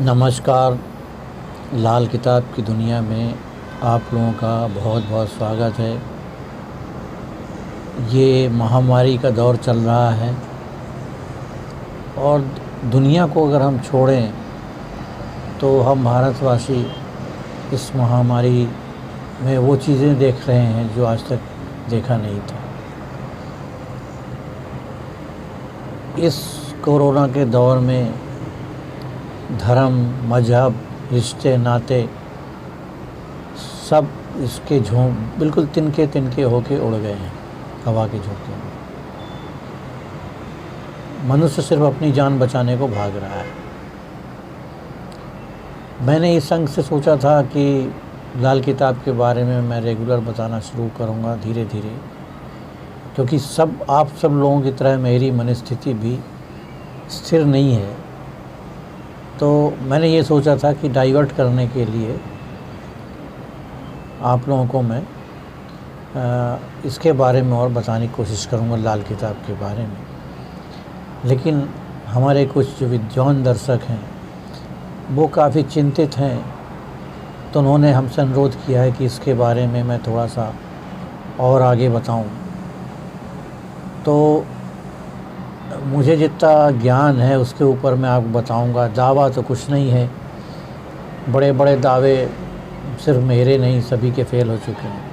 नमस्कार। लाल किताब की दुनिया में आप लोगों का बहुत बहुत स्वागत है। ये महामारी का दौर चल रहा है और दुनिया को अगर हम छोड़ें तो हम भारतवासी इस महामारी में वो चीज़ें देख रहे हैं जो आज तक देखा नहीं था। इस कोरोना के दौर में धर्म, मज़हब, रिश्ते, नाते सब इसके बिल्कुल तिनके तिनके होके उड़ गए हैं हवा के झोंके में। मनुष्य सिर्फ अपनी जान बचाने को भाग रहा है। मैंने इस अंक से सोचा था कि लाल किताब के बारे में मैं रेगुलर बताना शुरू करूँगा धीरे धीरे, क्योंकि आप सब लोगों की तरह मेरी मनस्थिति भी स्थिर नहीं है। तो मैंने ये सोचा था कि डाइवर्ट करने के लिए आप लोगों को मैं इसके बारे में और बताने की कोशिश करूँगा, लाल किताब के बारे में। लेकिन हमारे कुछ जो विद्वान दर्शक हैं वो काफ़ी चिंतित हैं, तो उन्होंने हमसे अनुरोध किया है कि इसके बारे में मैं थोड़ा सा और आगे बताऊं। तो मुझे जितना ज्ञान है उसके ऊपर मैं आपको बताऊंगा। दावा तो कुछ नहीं है, बड़े बड़े दावे सिर्फ मेरे नहीं सभी के फेल हो चुके हैं।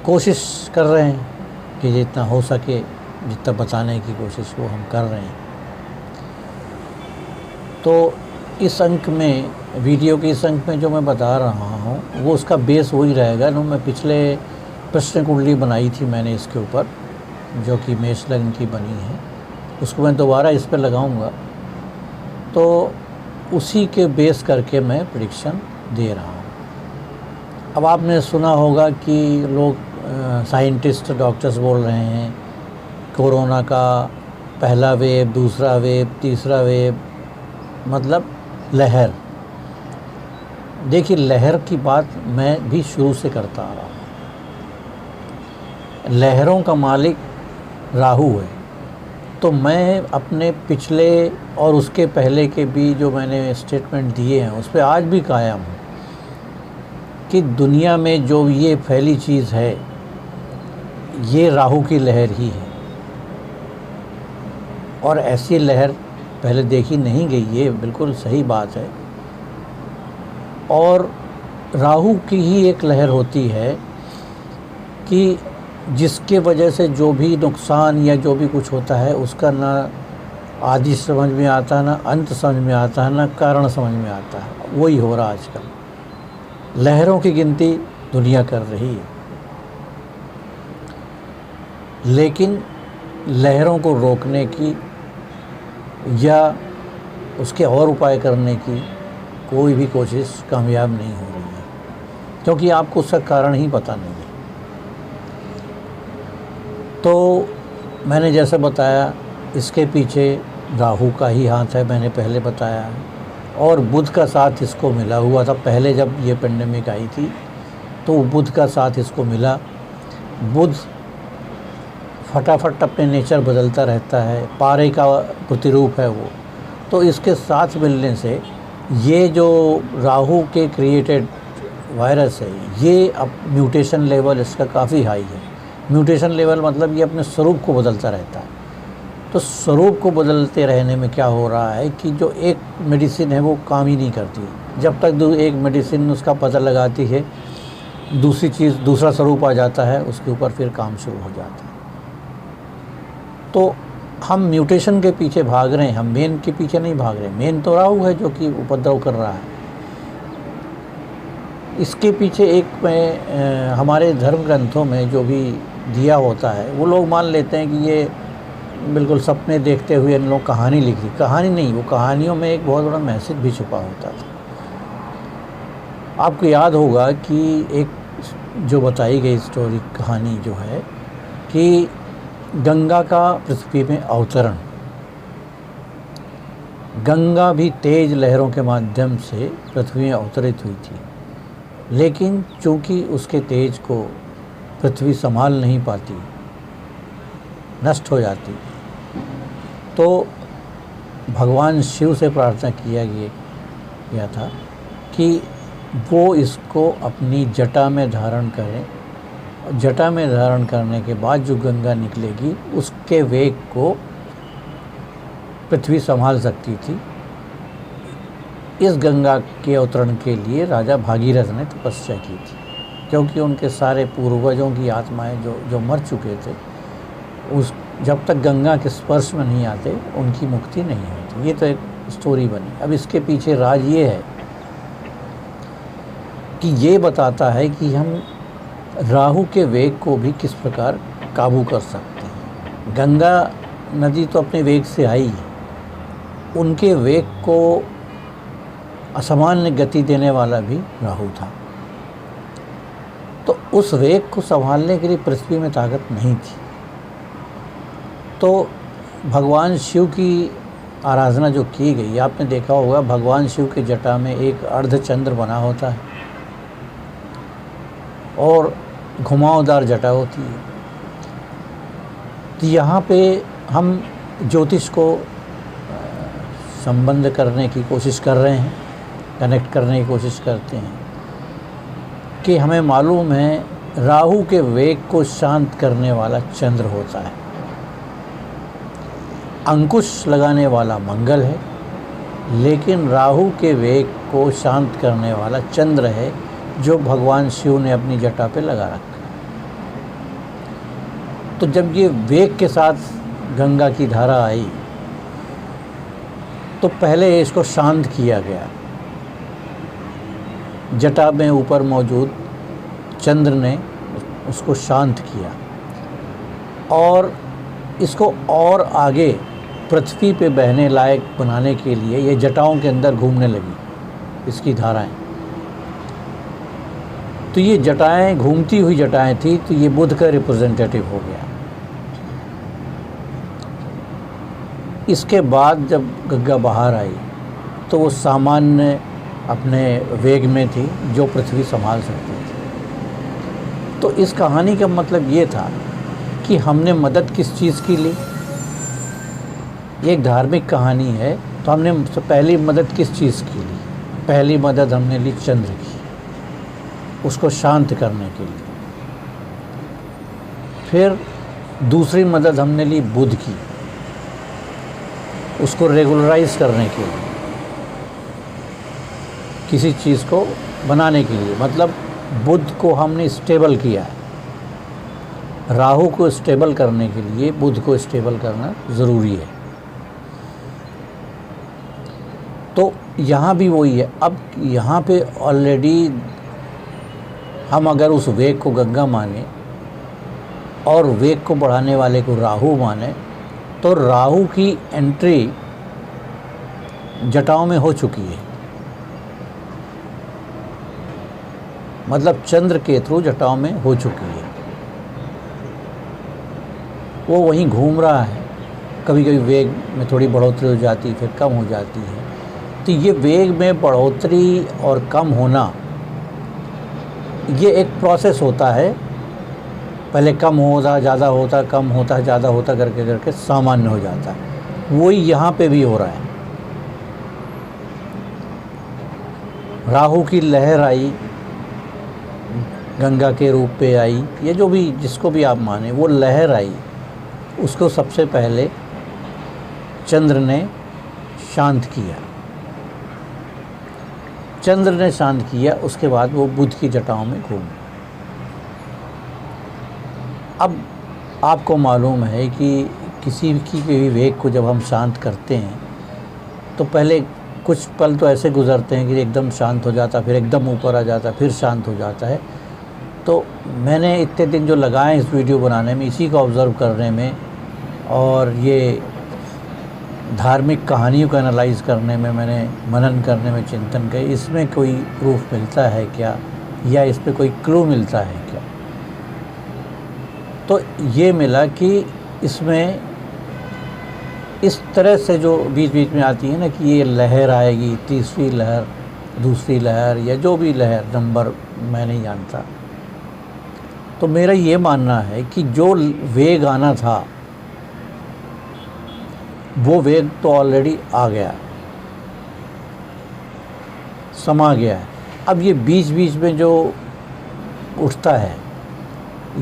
कोशिश कर रहे हैं कि जितना हो सके जितना बताने की कोशिश वो हम कर रहे हैं। तो इस अंक में, वीडियो के इस अंक में जो मैं बता रहा हूँ वो उसका बेस वही रहेगा जो मैं पिछले प्रश्न कुंडली बनाई थी मैंने इसके ऊपर, जो कि मेष लग्न की बनी है। उसको मैं दोबारा इस पर लगाऊंगा, तो उसी के बेस करके मैं प्रेडिक्शन दे रहा हूँ। अब आपने सुना होगा कि लोग साइंटिस्ट, डॉक्टर्स बोल रहे हैं कोरोना का पहला वेव, दूसरा वेव, तीसरा वेव, मतलब लहर। देखिए, लहर की बात मैं भी शुरू से करता आ रहा हूँ। लहरों का मालिक राहु है। तो मैं अपने पिछले और उसके पहले के भी जो मैंने स्टेटमेंट दिए हैं उस पर आज भी कायम हूँ कि दुनिया में जो ये फैली चीज़ है ये राहु की लहर ही है, और ऐसी लहर पहले देखी नहीं गई, ये बिल्कुल सही बात है। और राहु की ही एक लहर होती है कि जिसके वजह से जो भी नुकसान या जो भी कुछ होता है उसका ना आदि समझ में आता है, ना अंत समझ में आता है, ना कारण समझ में आता है। वही हो रहा आजकल। लहरों की गिनती दुनिया कर रही है, लेकिन लहरों को रोकने की या उसके और उपाय करने की कोई भी कोशिश कामयाब नहीं हो रही है, क्योंकि आपको उसका कारण ही पता नहीं है। तो मैंने जैसे बताया, इसके पीछे राहु का ही हाथ है, मैंने पहले बताया है, और बुध का साथ इसको मिला हुआ था। पहले जब ये पेंडेमिक आई थी तो बुध का साथ इसको मिला। बुध फटाफट अपने नेचर बदलता रहता है, पारे का प्रतिरूप है वो। तो इसके साथ मिलने से ये जो राहु के क्रिएटेड वायरस है, ये अब म्यूटेशन लेवल इसका काफ़ी हाई है। म्यूटेशन लेवल मतलब ये अपने स्वरूप को बदलता रहता है। तो स्वरूप को बदलते रहने में क्या हो रहा है कि जो एक मेडिसिन है वो काम ही नहीं करती। जब तक एक मेडिसिन उसका पता लगाती है, दूसरी चीज़, दूसरा स्वरूप आ जाता है, उसके ऊपर फिर काम शुरू हो जाता है। तो हम म्यूटेशन के पीछे भाग रहे हैं, हम मेन के पीछे नहीं भाग रहे। मेन तो राहु है जो कि उपद्रव कर रहा है। इसके पीछे एक में हमारे धर्म ग्रंथों में जो भी दिया होता है वो लोग मान लेते हैं कि ये बिल्कुल सपने देखते हुए इन लोग कहानी लिख दी। कहानी नहीं, वो कहानियों में एक बहुत बड़ा मैसेज भी छुपा होता था। आपको याद होगा कि एक जो बताई गई स्टोरी, कहानी जो है कि गंगा का पृथ्वी में अवतरण। गंगा भी तेज लहरों के माध्यम से पृथ्वी में अवतरित हुई थी, लेकिन चूंकि उसके तेज को पृथ्वी संभाल नहीं पाती, नष्ट हो जाती, तो भगवान शिव से प्रार्थना किया गया था कि वो इसको अपनी जटा में धारण करें। जटा में धारण करने के बाद जो गंगा निकलेगी उसके वेग को पृथ्वी संभाल सकती थी। इस गंगा के अवतरण के लिए राजा भागीरथ ने तपस्या की थी, क्योंकि उनके सारे पूर्वजों की आत्माएं जो मर चुके थे, उस जब तक गंगा के स्पर्श में नहीं आते उनकी मुक्ति नहीं होती। ये तो एक स्टोरी बनी। अब इसके पीछे राज ये है कि ये बताता है कि हम राहु के वेग को भी किस प्रकार काबू कर सकते हैं। गंगा नदी तो अपने वेग से आई है, उनके वेग को असामान्य गति देने वाला भी राहु था। तो उस वेग को संभालने के लिए पृथ्वी में ताकत नहीं थी। तो भगवान शिव की आराधना जो की गई, आपने देखा होगा भगवान शिव के जटा में एक अर्धचंद्र बना होता है और घुमावदार जटा होती है। तो यहाँ पे हम ज्योतिष को संबंध करने की कोशिश कर रहे हैं, कनेक्ट करने की कोशिश करते हैं कि हमें मालूम है राहु के वेग को शांत करने वाला चंद्र होता है, अंकुश लगाने वाला मंगल है, लेकिन राहु के वेग को शांत करने वाला चंद्र है जो भगवान शिव ने अपनी जटा पे लगा रखा है। तो जब ये वेग के साथ गंगा की धारा आई तो पहले इसको शांत किया गया। जटा में ऊपर मौजूद चंद्र ने उसको शांत किया और इसको और आगे पृथ्वी पे बहने लायक बनाने के लिए ये जटाओं के अंदर घूमने लगी इसकी धाराएं। तो ये जटाएं घूमती हुई जटाएं थी, तो ये बुध का रिप्रेजेंटेटिव हो गया। इसके बाद जब गंगा बाहर आई तो वो सामान्य अपने वेग में थी जो पृथ्वी संभाल सकती थी। तो इस कहानी का मतलब ये था कि हमने मदद किस चीज़ की ली। ये एक धार्मिक कहानी है, तो हमने पहली मदद किस चीज़ की ली? पहली मदद हमने ली चंद्र की, उसको शांत करने के लिए। फिर दूसरी मदद हमने ली बुध की, उसको रेगुलराइज करने के लिए, किसी चीज़ को बनाने के लिए। मतलब बुध को हमने स्टेबल किया है। राहु को स्टेबल करने के लिए बुध को स्टेबल करना ज़रूरी है। तो यहाँ भी वही है। अब यहाँ पे ऑलरेडी हम अगर उस वेग को गंगा माने और वेग को बढ़ाने वाले को राहु माने, तो राहु की एंट्री जटाओं में हो चुकी है। मतलब चंद्र के थ्रू जटाओं में हो चुकी है। वो वहीं घूम रहा है। कभी कभी वेग में थोड़ी बढ़ोतरी हो जाती है, फिर कम हो जाती है। तो ये वेग में बढ़ोतरी और कम होना, ये एक प्रोसेस होता है। पहले कम होता ज़्यादा होता, कम होता ज़्यादा होता करके करके सामान्य हो जाता है। वही यहाँ पे भी हो रहा है। राहु की लहर आई, गंगा के रूप पे आई, ये जो भी जिसको भी आप माने, वो लहर आई, उसको सबसे पहले चंद्र ने शांत किया। चंद्र ने शांत किया, उसके बाद वो बुध की जटाओं में घूमे। अब आपको मालूम है कि किसी की भी वेग को जब हम शांत करते हैं तो पहले कुछ पल तो ऐसे गुजरते हैं कि एकदम शांत हो जाता, फिर एकदम ऊपर आ जाता, फिर शांत हो जाता है। तो मैंने इतने दिन जो लगाए इस वीडियो बनाने में, इसी को ऑब्ज़र्व करने में और ये धार्मिक कहानियों को एनालाइज़ करने में, मैंने मनन करने में, चिंतन किया, इसमें कोई प्रूफ मिलता है क्या, या इस पे कोई क्लू मिलता है क्या। तो ये मिला कि इसमें इस तरह से जो बीच बीच में आती है ना कि ये लहर आएगी, तीसरी लहर, दूसरी लहर, या जो भी लहर, नंबर मैं नहीं जानता। तो मेरा ये मानना है कि जो वेग आना था, वो वेग तो ऑलरेडी आ गया, समा गया है। अब ये बीच बीच में जो उठता है,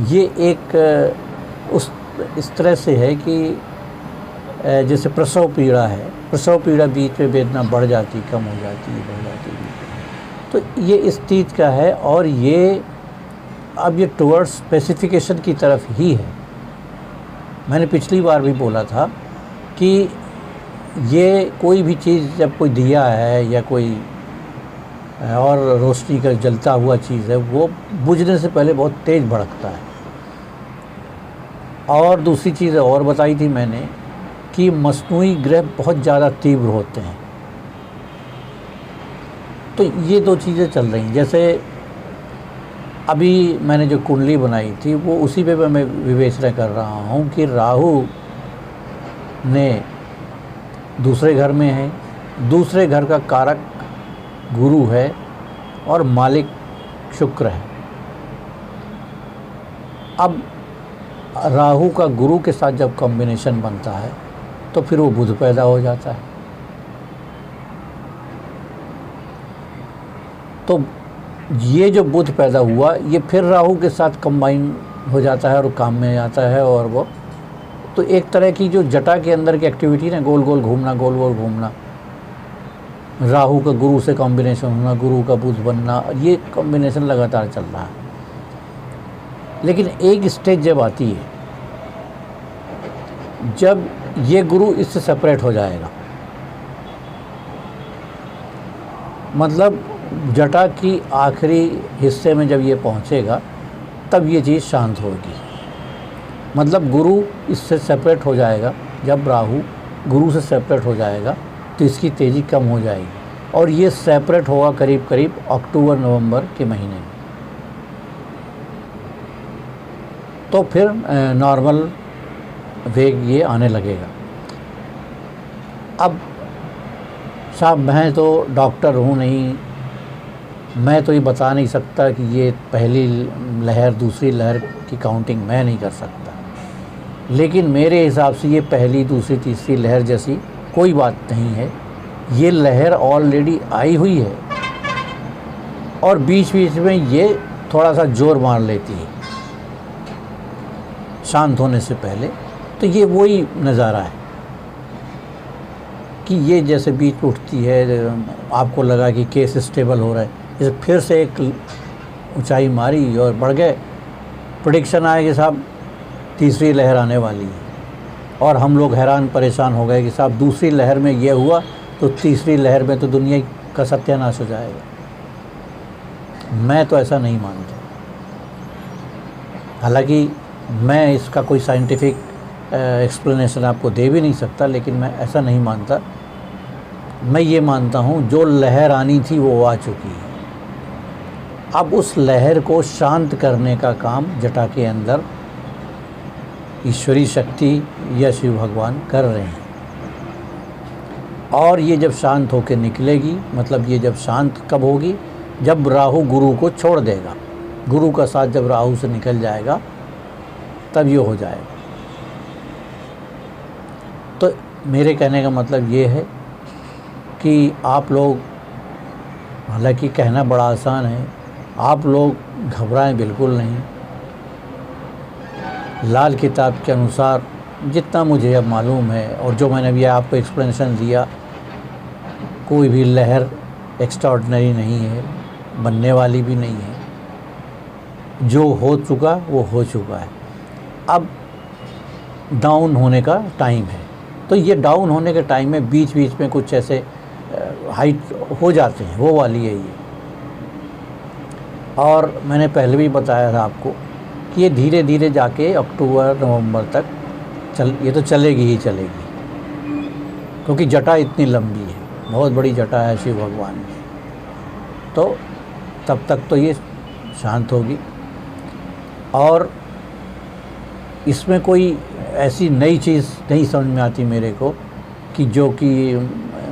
ये एक उस इस तरह से है कि जैसे प्रसव पीड़ा है, प्रसव पीड़ा बीच में वेदना बढ़ जाती, कम हो जाती, बढ़ जाती है, तो ये इस चीज़ का है। और ये अब ये टुवर्ड्स स्पेसिफिकेशन की तरफ ही है। मैंने पिछली बार भी बोला था कि ये कोई भी चीज़, जब कोई दिया है या कोई और रोशनी का जलता हुआ चीज़ है, वो बुझने से पहले बहुत तेज़ भड़कता है। और दूसरी चीज़ और बताई थी मैंने कि मस्नूई ग्रह बहुत ज़्यादा तीव्र होते हैं। तो ये दो चीज़ें चल रही हैं। जैसे अभी मैंने जो कुंडली बनाई थी, वो उसी पे मैं विवेचना कर रहा हूँ कि राहु ने दूसरे घर में है, दूसरे घर का कारक गुरु है और मालिक शुक्र है। अब राहु का गुरु के साथ जब कॉम्बिनेशन बनता है तो फिर वो बुध पैदा हो जाता है। तो ये जो बुध पैदा हुआ, ये फिर राहु के साथ कंबाइन हो जाता है और काम में आता है। और वो तो एक तरह की जो जटा के अंदर की एक्टिविटी ना, गोल गोल घूमना, गोल गोल घूमना, राहु का गुरु से कॉम्बिनेशन होना, गुरु का बुध बनना, ये कॉम्बिनेशन लगातार चल रहा है। लेकिन एक स्टेज जब आती है, जब ये गुरु इससे सेपरेट हो जाएगा, मतलब जटा की आखिरी हिस्से में जब ये पहुंचेगा, तब ये चीज़ शांत होगी। मतलब गुरु इससे सेपरेट हो जाएगा। जब राहु गुरु से सेपरेट हो जाएगा तो इसकी तेज़ी कम हो जाएगी, और ये सेपरेट होगा करीब करीब अक्टूबर नवंबर के महीने में। तो फिर नॉर्मल वेग ये आने लगेगा। अब साहब, मैं तो डॉक्टर हूँ नहीं, मैं तो ये बता नहीं सकता कि ये पहली लहर दूसरी लहर की काउंटिंग मैं नहीं कर सकता। लेकिन मेरे हिसाब से ये पहली दूसरी तीसरी लहर जैसी कोई बात नहीं है। ये लहर ऑलरेडी आई हुई है और बीच बीच में ये थोड़ा सा जोर मार लेती है शांत होने से पहले। तो ये वही नज़ारा है कि ये जैसे बीच में उठती है, आपको लगा कि केस स्टेबल हो रहा है, जैसे फिर से एक ऊंचाई मारी और बढ़ गए। प्रेडिक्शन आया कि साहब तीसरी लहर आने वाली है, और हम लोग हैरान परेशान हो गए कि साहब दूसरी लहर में ये हुआ तो तीसरी लहर में तो दुनिया का सत्यानाश हो जाएगा। मैं तो ऐसा नहीं मानता। हालांकि मैं इसका कोई साइंटिफिक एक्सप्लेनेशन आपको दे भी नहीं सकता, लेकिन मैं ऐसा नहीं मानता। मैं ये मानता हूँ जो लहर आनी थी वो आ चुकी है। अब उस लहर को शांत करने का काम जटा के अंदर ईश्वरी शक्ति या शिव भगवान कर रहे हैं। और ये जब शांत होकर निकलेगी, मतलब ये जब शांत कब होगी, जब राहु गुरु को छोड़ देगा। गुरु का साथ जब राहु से निकल जाएगा तब ये हो जाएगा। तो मेरे कहने का मतलब ये है कि आप लोग, हालांकि कहना बड़ा आसान है, आप लोग घबराएं बिल्कुल नहीं। लाल किताब के अनुसार जितना मुझे अब मालूम है और जो मैंने अभी आपको एक्सप्लेनेशन दिया, कोई भी लहर एक्स्ट्राऑर्डिनरी नहीं है, बनने वाली भी नहीं है। जो हो चुका वो हो चुका है। अब डाउन होने का टाइम है। तो ये डाउन होने के टाइम में बीच बीच में कुछ ऐसे हाइट हो जाते हैं, वो वाली है ये। और मैंने पहले भी बताया था आपको कि ये धीरे धीरे जाके अक्टूबर नवंबर तक ये तो चलेगी ही चलेगी, क्योंकि जटा इतनी लंबी है, बहुत बड़ी जटा है शिव भगवान की। तो तब तक तो ये शांत होगी। और इसमें कोई ऐसी नई चीज़ नहीं समझ में आती मेरे को कि जो कि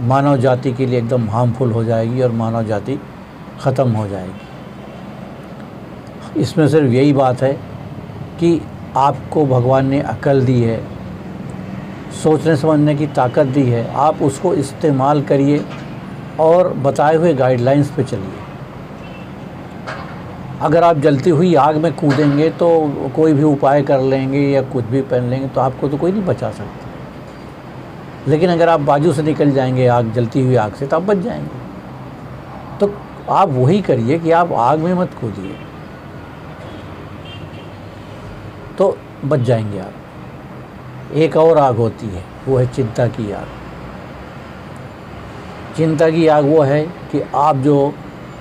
मानव जाति के लिए एकदम हार्मफुल हो जाएगी और मानव जाति ख़त्म हो जाएगी। इसमें सिर्फ यही बात है कि आपको भगवान ने अकल दी है, सोचने समझने की ताकत दी है, आप उसको इस्तेमाल करिए और बताए हुए गाइडलाइंस पे चलिए। अगर आप जलती हुई आग में कूदेंगे तो कोई भी उपाय कर लेंगे या कुछ भी पहन लेंगे तो आपको तो कोई नहीं बचा सकता। लेकिन अगर आप बाजू से निकल जाएंगे आग, जलती हुई आग से, तो आप बच जाएंगे। तो आप वही करिए कि आप आग में मत कूदिए, तो बच जाएंगे आप। एक और आग होती है, वो है चिंता की आग। चिंता की आग वो है कि आप जो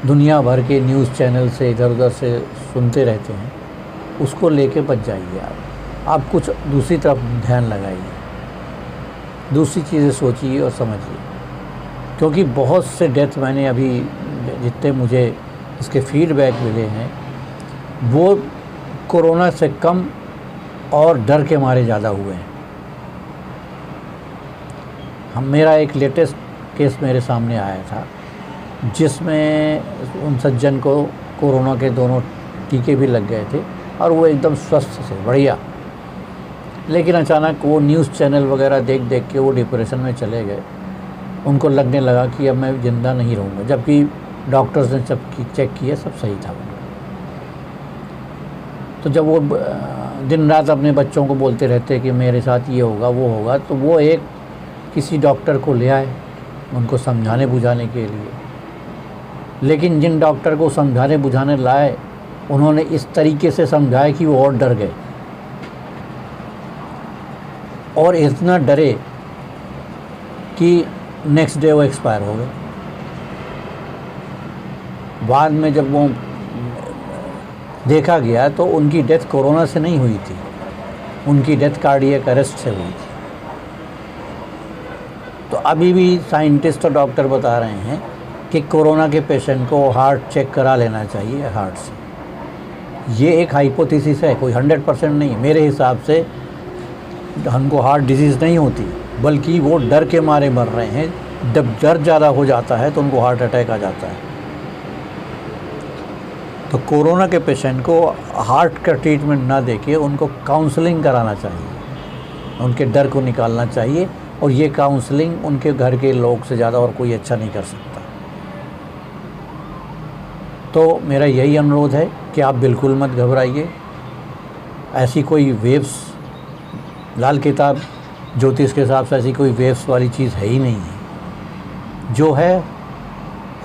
दुनिया भर के न्यूज़ चैनल से इधर उधर से सुनते रहते हैं, उसको लेके बच जाइए आप कुछ दूसरी तरफ ध्यान लगाइए, दूसरी चीज़ें सोचिए और समझिए। क्योंकि बहुत से डेथ मैंने अभी जितने मुझे इसके फीडबैक मिले हैं, वो कोरोना से कम और डर के मारे ज़्यादा हुए हैं। मेरा एक लेटेस्ट केस मेरे सामने आया था, जिसमें उन सज्जन को कोरोना के दोनों टीके भी लग गए थे और वो एकदम स्वस्थ थे, बढ़िया। लेकिन अचानक वो न्यूज़ चैनल वगैरह देख देख के वो डिप्रेशन में चले गए। उनको लगने लगा कि अब मैं ज़िंदा नहीं रहूँगा, जबकि डॉक्टर्स ने जब चेक किया सब सही था। तो जब वो दिन रात अपने बच्चों को बोलते रहते कि मेरे साथ ये होगा वो होगा, तो वो एक किसी डॉक्टर को ले आए उनको समझाने बुझाने के लिए। लेकिन जिन डॉक्टर को समझाने बुझाने लाए, उन्होंने इस तरीके से समझाया कि वो और डर गए, और इतना डरे कि नेक्स्ट डे वो एक्सपायर हो गए। बाद में जब वो देखा गया तो उनकी डेथ कोरोना से नहीं हुई थी, उनकी डेथ कार्डियक अरेस्ट से हुई थी। तो अभी भी साइंटिस्ट और डॉक्टर बता रहे हैं कि कोरोना के पेशेंट को हार्ट चेक करा लेना चाहिए हार्ट से। ये एक हाइपोथेसिस है, कोई 100% नहीं। मेरे हिसाब से उनको हार्ट डिजीज़ नहीं होती, बल्कि वो डर के मारे मर रहे हैं। जब डर ज़्यादा हो जाता है तो उनको हार्ट अटैक आ जाता है। तो कोरोना के पेशेंट को हार्ट का ट्रीटमेंट ना देके उनको काउंसलिंग कराना चाहिए, उनके डर को निकालना चाहिए। और ये काउंसलिंग उनके घर के लोग से ज़्यादा और कोई अच्छा नहीं कर सकता। तो मेरा यही अनुरोध है कि आप बिल्कुल मत घबराइए। ऐसी कोई वेव्स, लाल किताब ज्योतिष के हिसाब से ऐसी कोई वेव्स वाली चीज़ है ही नहीं है। जो है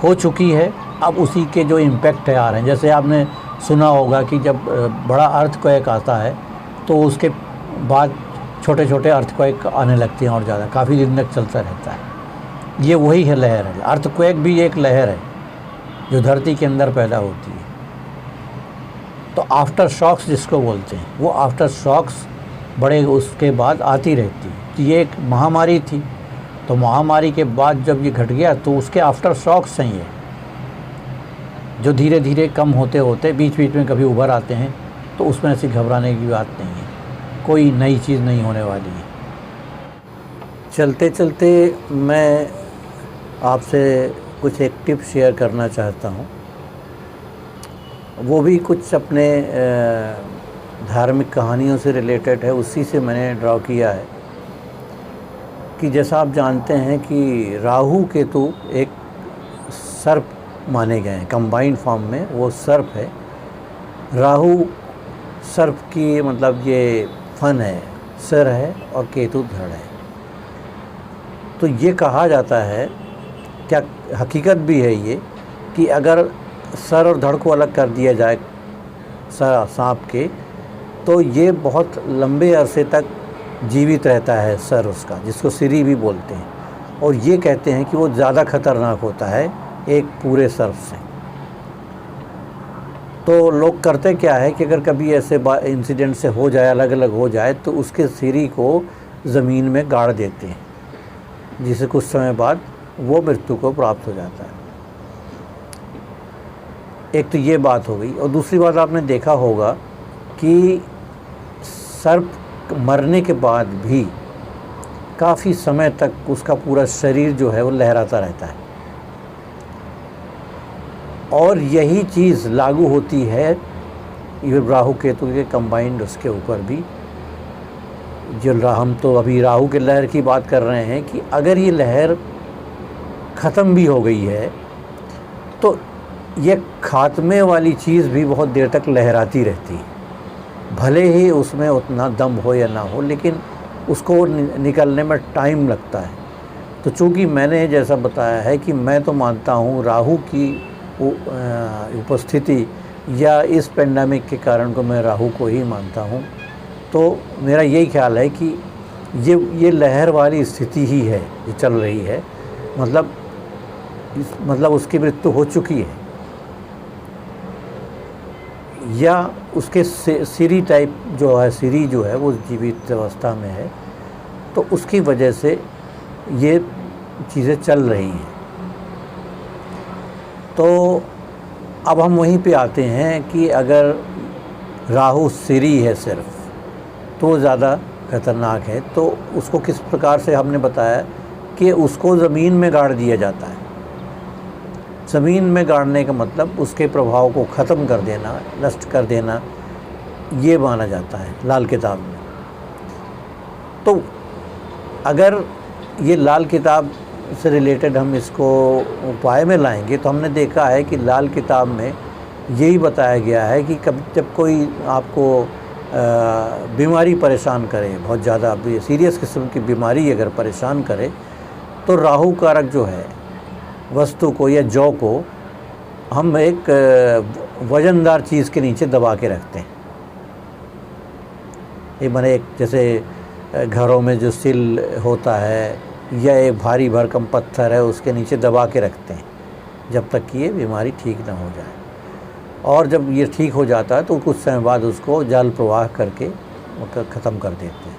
हो चुकी है, अब उसी के जो इम्पैक्ट है आ रहे हैं। जैसे आपने सुना होगा कि जब बड़ा अर्थक्वेक आता है तो उसके बाद छोटे छोटे अर्थक्वेक आने लगते हैं और ज़्यादा, काफ़ी दिन तक चलता रहता है। ये वही है, लहर है। अर्थक्वेक भी एक लहर है जो धरती के अंदर पैदा होती है। तो आफ्टर शॉक्स जिसको बोलते हैं, वो आफ्टर शॉक्स बड़े उसके बाद आती रहती है। तो ये एक महामारी थी, तो महामारी के बाद जब ये घट गया तो उसके आफ्टर शॉक्स हैं ये, जो धीरे धीरे कम होते होते बीच बीच में कभी उभर आते हैं। तो उसमें ऐसी घबराने की बात नहीं है, कोई नई चीज़ नहीं होने वाली है। चलते चलते मैं आपसे कुछ एक टिप शेयर करना चाहता हूँ। वो भी कुछ अपने धार्मिक कहानियों से रिलेटेड है, उसी से मैंने ड्रॉ किया है। कि जैसा आप जानते हैं कि राहु केतु एक सर्प माने गए हैं, कंबाइंड फॉर्म में वो सर्प है। राहु सर्प की मतलब ये फन है, सिर है, और केतु धड़ है। तो ये कहा जाता है, क्या हकीकत भी है ये, कि अगर सर और धड़ को अलग कर दिया जाए सांप के, तो ये बहुत लंबे अरसे तक जीवित रहता है सर उसका, जिसको सिरी भी बोलते हैं। और ये कहते हैं कि वो ज़्यादा खतरनाक होता है एक पूरे सर्प से। तो लोग करते क्या है कि अगर कभी ऐसे इंसिडेंट से हो जाए, अलग अलग हो जाए, तो उसके सिरी को ज़मीन में गाड़ देते हैं, जिससे कुछ समय बाद वो मृत्यु को प्राप्त हो जाता है। एक तो ये बात हो गई। और दूसरी बात आपने देखा होगा कि सर्प मरने के बाद भी काफ़ी समय तक उसका पूरा शरीर जो है वो लहराता रहता है। और यही चीज़ लागू होती है ये राहु केतु के कंबाइंड उसके ऊपर भी। हम तो अभी राहु के लहर की बात कर रहे हैं कि अगर ये लहर ख़त्म भी हो गई है तो ये खात्मे वाली चीज़ भी बहुत देर तक लहराती रहती है। भले ही उसमें उतना दम हो या ना हो, लेकिन उसको निकलने में टाइम लगता है। तो चूँकि मैंने जैसा बताया है कि मैं तो मानता हूँ राहु की उपस्थिति या इस पेंडेमिक के कारण को मैं राहु को ही मानता हूँ। तो मेरा यही ख्याल है कि ये लहर वाली स्थिति ही है जो चल रही है, मतलब उसकी मृत्यु हो चुकी है या उसके सीरी टाइप जो है, सीरी जो है वो जीवित अवस्था में है, तो उसकी वजह से ये चीज़ें चल रही हैं। तो अब हम वहीं पे आते हैं कि अगर राहु सीरी है सिर्फ तो ज़्यादा खतरनाक है। तो उसको किस प्रकार से हमने बताया कि उसको ज़मीन में गाड़ दिया जाता है। ज़मीन में गाड़ने का मतलब उसके प्रभाव को ख़त्म कर देना, नष्ट कर देना, ये माना जाता है लाल किताब में। तो अगर ये लाल किताब से रिलेटेड हम इसको उपाय में लाएंगे तो हमने देखा है कि लाल किताब में यही बताया गया है कि जब कोई आपको बीमारी परेशान करे, बहुत ज़्यादा सीरियस किस्म की बीमारी अगर परेशान करे, तो राहु कारक जो है वस्तु को या जौ को हम एक वज़नदार चीज़ के नीचे दबा के रखते हैं। ये माने एक जैसे घरों में जो सिल होता है या एक भारी भरकम पत्थर है उसके नीचे दबा के रखते हैं जब तक कि ये बीमारी ठीक ना हो जाए। और जब ये ठीक हो जाता है तो कुछ समय बाद उसको जल प्रवाह करके ख़त्म कर देते हैं।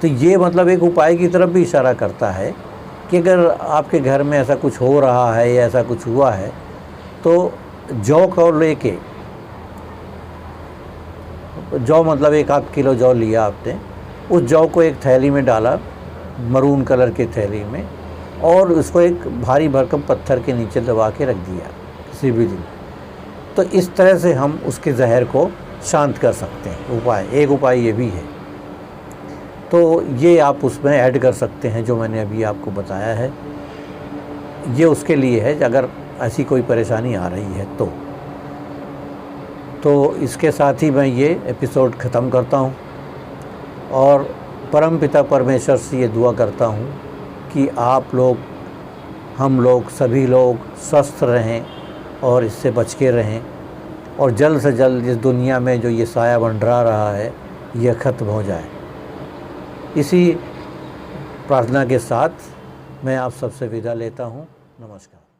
तो ये मतलब एक उपाय की तरफ भी इशारा करता है कि अगर आपके घर में ऐसा कुछ हो रहा है या ऐसा कुछ हुआ है तो जौ को लेके, जौ मतलब 1-8 किलो जौ लिया आपने, उस जौ को एक थैली में डाला, मरून कलर की थैली में, और उसको एक भारी भरकम पत्थर के नीचे दबा के रख दिया किसी भी दिन। तो इस तरह से हम उसके जहर को शांत कर सकते हैं। एक उपाय ये भी है। तो ये आप उसमें ऐड कर सकते हैं जो मैंने अभी आपको बताया है। ये उसके लिए है अगर ऐसी कोई परेशानी आ रही है तो इसके साथ ही मैं ये एपिसोड ख़त्म करता हूँ और परमपिता परमेश्वर से ये दुआ करता हूँ कि आप लोग, हम लोग, सभी लोग स्वस्थ रहें और इससे बच के रहें और जल्द से जल्द इस दुनिया में जो ये साया मंडरा रहा है यह ख़त्म हो जाए। इसी प्रार्थना के साथ मैं आप सबसे विदा लेता हूँ। नमस्कार।